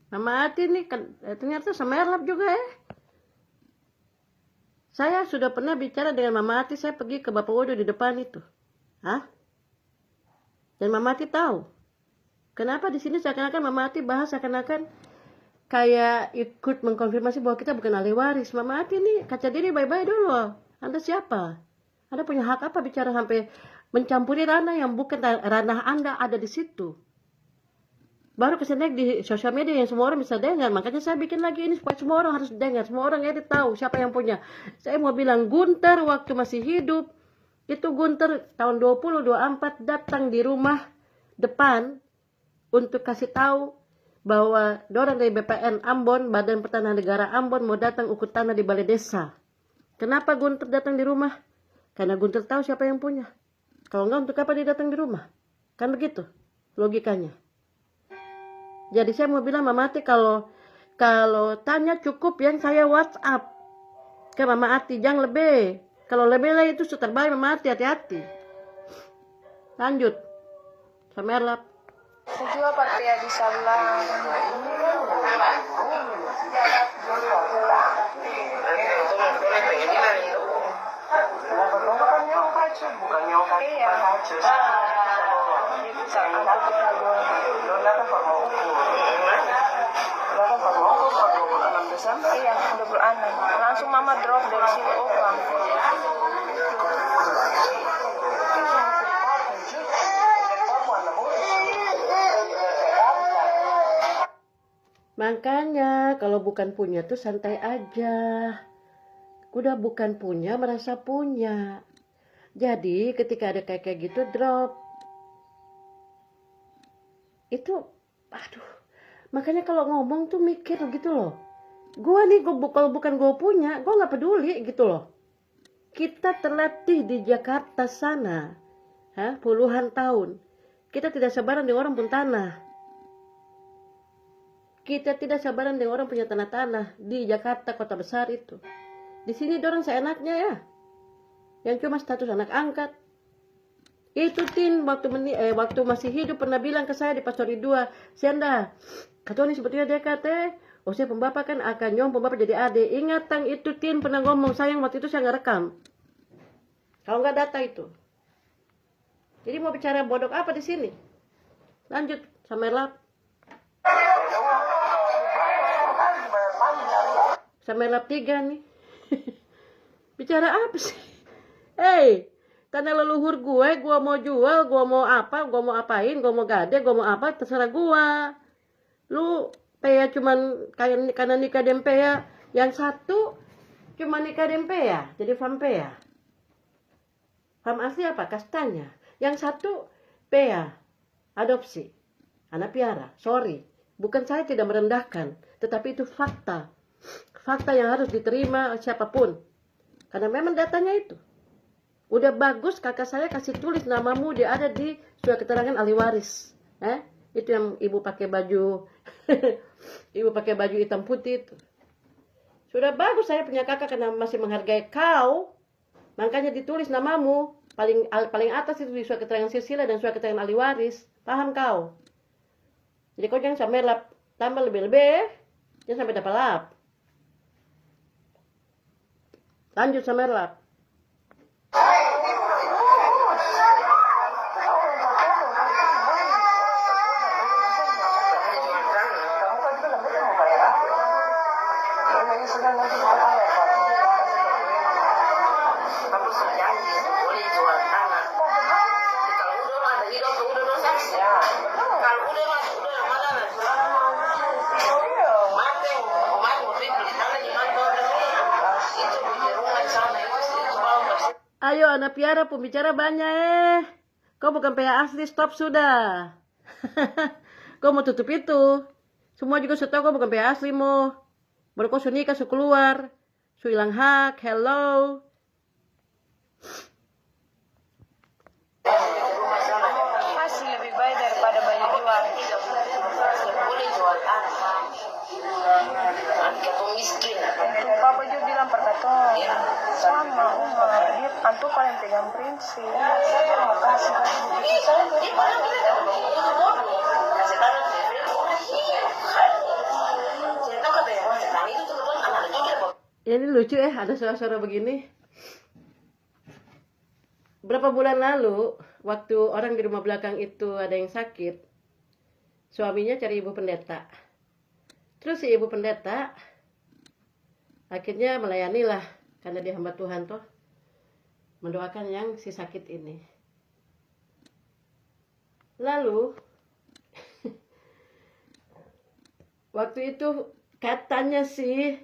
Mama Ati nih ternyata semerlap juga ya. Saya sudah pernah bicara dengan Mama Ati, saya pergi ke Bapak Wodo di depan itu. Hah? Dan Mama Ati tahu. Kenapa di sini seakan-akan Mama Ati bahas seakan-akan kayak ikut mengkonfirmasi bahwa kita bukan ahli waris. Mama Ati nih kaca diri bye-bye dulu. Anda siapa? Anda punya hak apa bicara sampai mencampuri ranah yang bukan ranah Anda ada di situ? Baru kesini di sosial media yang semua orang bisa dengar. Makanya saya bikin lagi ini supaya semua orang harus dengar. Semua orang edit tahu siapa yang punya. Saya mau bilang Gunter waktu masih hidup. Itu Gunter tahun 2024 datang di rumah depan untuk kasih tahu bahwa orang dari BPN Ambon, Badan Pertanahan Negara Ambon mau datang ukur tanah di balai desa. Kenapa Gunter datang di rumah? Karena Gunter tahu siapa yang punya. Kalau enggak, untuk apa dia datang di rumah? Kan begitu logikanya. Jadi saya mau bilang Mama Ati, kalau tanya cukup yang saya WhatsApp ke Mama Ati, jangan lebih. Kalau lebih lah itu terbaik Mama Ati, hati-hati. Lanjut. Samerlap. Saya juga pakai di sebelah Iya, 26. Langsung mama drop dari situ Opang. Makanya kalau bukan punya tuh santai aja. Udah bukan punya merasa punya. Jadi ketika ada kayak gitu drop. Itu aduh. Makanya kalau ngomong tuh mikir gitu loh. Gua nih kalau bukan gue punya, gue nggak peduli gitu loh. Kita terlatih di Jakarta sana, puluhan tahun. Kita tidak sabaran dengan orang pun tanah. Kita tidak sabaran dengan orang punya tanah-tanah di Jakarta kota besar itu. Di sini dorang seenaknya ya, yang cuma status anak angkat. Itu Tin waktu masih hidup pernah bilang ke saya di Pastori 2, Sianda, katanya sebetulnya DKT. Saya pembapa kan akan nyom pembapa jadi adik. Ingat tang itu Tin pernah ngomong, sayang waktu itu saya nggak rekam. Kalau nggak data itu. Jadi mau bicara bodok apa di sini? Lanjut Samerlap. Samerlap 3 nih. Bicara apa sih? Tanah leluhur gue mau jual, gue mau apa, gue mau apain, gue mau gade, gue mau apa, terserah gue. Lu Pea cuman karena nikah dan Pea yang satu Cuma nikah dengan Pea, jadi fam Pea. Fam asli apa? Kastanya. Yang satu Pea, adopsi. Anak piara, sorry. Bukan saya tidak merendahkan, tetapi itu fakta. Fakta yang harus diterima siapapun. Karena memang datanya itu. Udah bagus kakak saya kasih tulis namamu, dia ada di surat keterangan ahli waris. Itu yang ibu pakai baju ibu pakai baju hitam putih itu. Sudah bagus saya punya kakak karena masih menghargai kau. Makanya ditulis namamu paling atas itu di surat keterangan silsilah dan surat keterangan ahli waris. Paham kau? Jadi kau jangan sampai lap tambah lebih-lebih, jangan sampai dapat lap. Lanjut sama lap. Kamu sejanji boleh jual tanah. Kalau udah ada hidup, udah saksi. Kalau udah mana mati mau beli tanah di mana itu di rumah di sana itu bawah. Ayo anak piara pembicara banyak Kau bukan Pea asli, stop sudah. Kau mau tutup itu. Semua juga sudah tahu kau bukan Pea asli mo. Baru kau nikah su keluar. Su hilang hak, hello. Masih lebih baik daripada bayi jual. Boleh jual tanah. Antum miskin. Tuh papa juga bilang perkataan sama Uma, dia antum paling pegang prinsip. Makasih lagi begitu saja. Ini lucu ada suara-suara begini. Berapa bulan lalu, waktu orang di rumah belakang itu ada yang sakit, suaminya cari ibu pendeta. Terus si ibu pendeta akhirnya melayani lah, karena dia hamba Tuhan toh, mendoakan yang si sakit ini. Lalu waktu itu katanya sih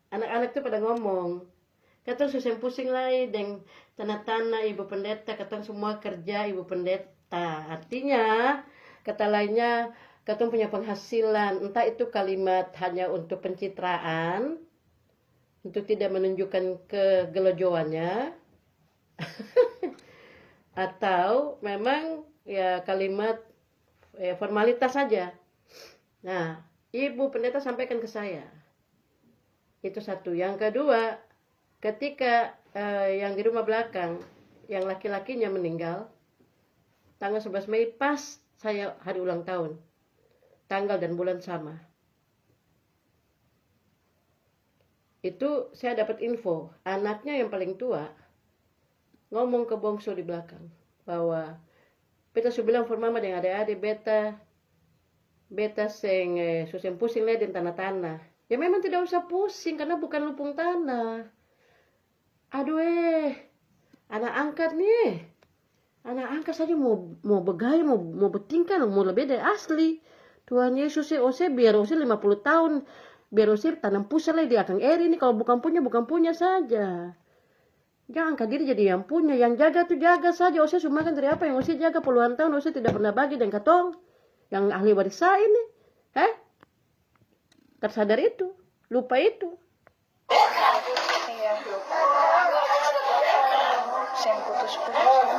anak-anak tuh pada ngomong, kata susah pusing lagi deng tanah-tanah ibu pendeta, kata semua kerja ibu pendeta. Artinya kata lainnya kata punya penghasilan, entah itu kalimat hanya untuk pencitraan, untuk tidak menunjukkan kegelojoannya, atau memang ya kalimat formalitas saja. Nah, ibu pendeta sampaikan ke saya. Itu satu. Yang kedua, ketika yang di rumah belakang, yang laki-lakinya meninggal, tanggal 11 Mei pas saya hari ulang tahun. Tanggal dan bulan sama. Itu saya dapat info, anaknya yang paling tua ngomong ke bongsu di belakang bahwa beta sudah bilang for mama dengan adik-adik beta seng susah pusing lah dengan tanah-tanah. Ya memang tidak usah pusing karena bukan lupung tanah. Aduh anak angkat nih. Anak angkat saja mau begaya, mau bertingkah, mau lebih dari asli. Tuhan Yesus biar Ose 50 tahun. Biar Ose tanam pusat lah di akang eri ini. Kalau bukan punya saja. Jangan angkat diri jadi yang punya. Yang jaga tuh jaga saja. Ose cuma kan dari apa yang Ose jaga puluhan tahun. Ose tidak pernah bagi dan katong. Yang ahli waris saya ini. Tersadar itu. Lupa itu. Iya. Saya putus-putus.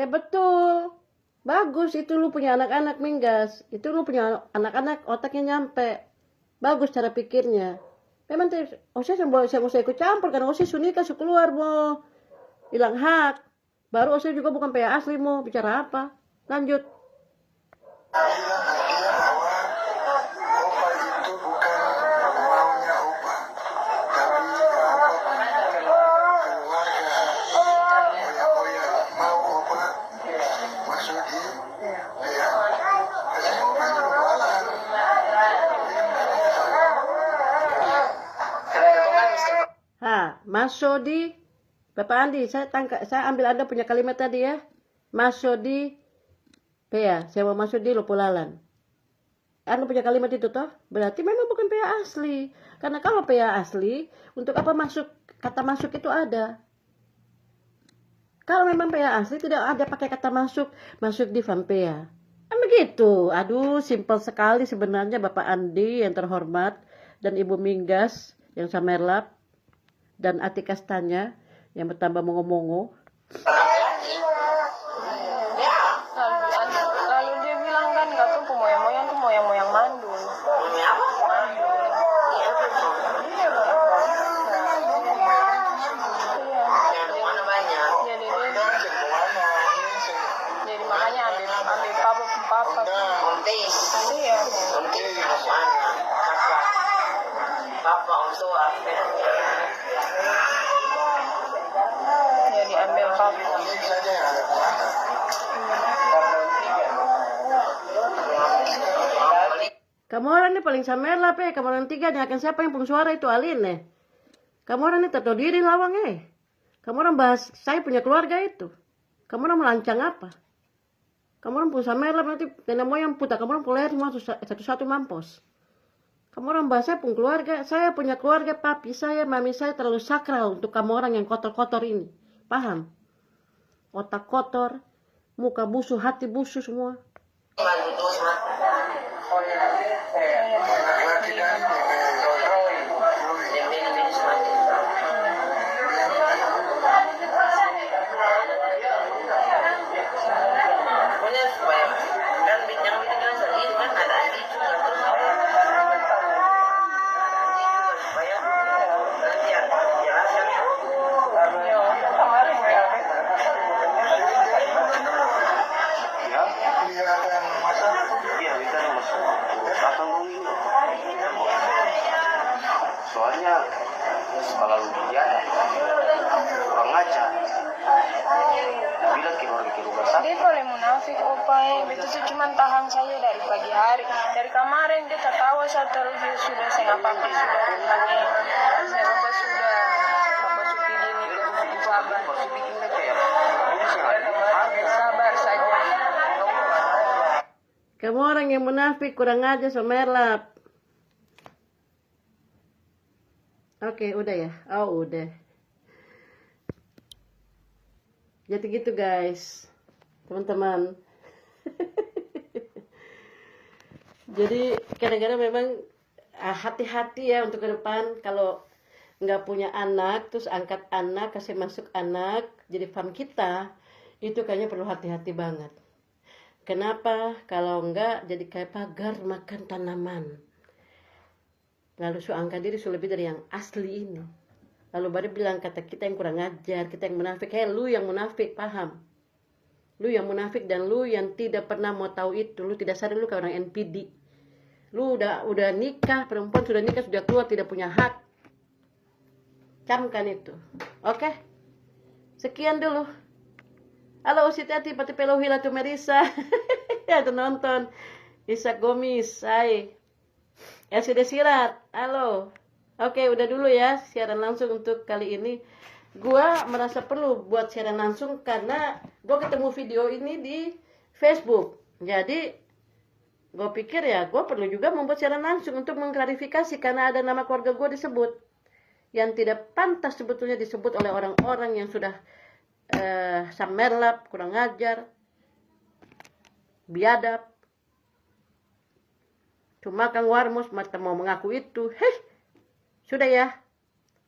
Ya betul. Bagus itu lu punya anak-anak Minggas. Itu lu punya anak-anak otaknya nyampe. Bagus cara pikirnya. Memang Osi saya mau ikut campur karena Osi sunika su keluar mau hilang hak. Baru Osi juga bukan PA asli mau bicara apa. Lanjut. bilang ke dia bahwa opa itu bukan maunya opa, tapi keluarga Oya mau opa masuk di PA. Kasih opa itu jualan. Karena Mas Sodi, Bapak Andi, saya ambil Anda punya kalimat tadi ya. Mas Sodi, PA, saya mau masuk di Lopulalan. Anda punya kalimat itu toh? Berarti memang bukan PA asli. Karena kalau PA asli, untuk apa kata masuk itu ada. Kalau memang PA asli tidak ada pakai kata masuk di farm PA. Kan begitu. Aduh, simpel sekali sebenarnya Bapak Andi yang terhormat dan Ibu Minggas yang samerlap dan Atika Stanya yang bertambah mongo-mongo. Lalu dia bilang kan katanya pemoyang-moyang tuh moyang-moyang mandul. Mami apa? Iya, betul. Iya kan? Yang mana banyak? Jadi makanya ambil papa. Om Tis. Iya. Om Tis mau anak. Kakak. Papa om tua. Jadi ambil papa. Ini saja yang ada kemana. Kamu orang ini paling samerlap kamu orang tiga yang akan siapa yang pung suara itu Alin Kamu orang ini tahu diri lawang Kamu orang bahas saya punya keluarga itu. Kamu orang melancang apa? Kamu orang pun samerlap nanti nenek moyang putar kamu orang pulih semua satu-satu mampus. Kamu orang bahas saya pun keluarga, saya punya keluarga, papi saya, mami saya terlalu sakral untuk kamu orang yang kotor-kotor ini. Paham? Otak kotor, muka busuk, hati busuk semua. Laki-laki dan Pokoknya supaya kan yang bilang sendiri kan ada Andi juga terus ada Andi juga supaya nanti aku jelaskan. kelihatan masalah. Iya, kita ada masalah. Datang dulu ini. Soalnya kalau dia kurang ajar. Bilang keluarga sakit. Dia paling munafik opa itu tuh cuma tahan saya dari pagi hari. Dari kemarin dia tertawa saya terus dia sudah saya apa-apa sudah tanya. Saya apa sudah supi dini itu sabar. Sabar saja. Kamu orang yang munafik, kurang aja somerlap. Oke, udah ya? Oh, udah. Jadi gitu guys, teman-teman. Jadi kadang-kadang memang hati-hati ya untuk ke depan. Kalau nggak punya anak, terus angkat anak, kasih masuk anak, jadi farm kita, itu kayaknya perlu hati-hati banget. Kenapa? Kalau enggak jadi kayak pagar makan tanaman. Lalu angkat diri lebih dari yang asli ini. Lalu baru bilang kata kita yang kurang ajar, kita yang munafik. Lu yang munafik, paham? Lu yang munafik dan lu yang tidak pernah mau tahu itu. Lu tidak sadar lu kayak orang NPD. Lu udah nikah, perempuan sudah nikah, sudah keluar, tidak punya hak. Camkan itu. Oke? Sekian dulu. Halo Usitati, pati pelohila tu Merisa. Ya, tu nonton. Isak Gomis, hai. Ya sudah sirat. Halo. Oke, udah dulu ya siaran langsung untuk kali ini. Gua merasa perlu buat siaran langsung karena gua ketemu video ini di Facebook. Jadi gua pikir ya gua perlu juga membuat siaran langsung untuk mengklarifikasi karena ada nama keluarga gua disebut yang tidak pantas sebetulnya disebut oleh orang-orang yang sudah samerlap, kurang ajar, biadab. Cuma Kang Warmus mata mau mengaku itu. Sudah ya.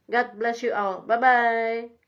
God bless you all. Bye-bye.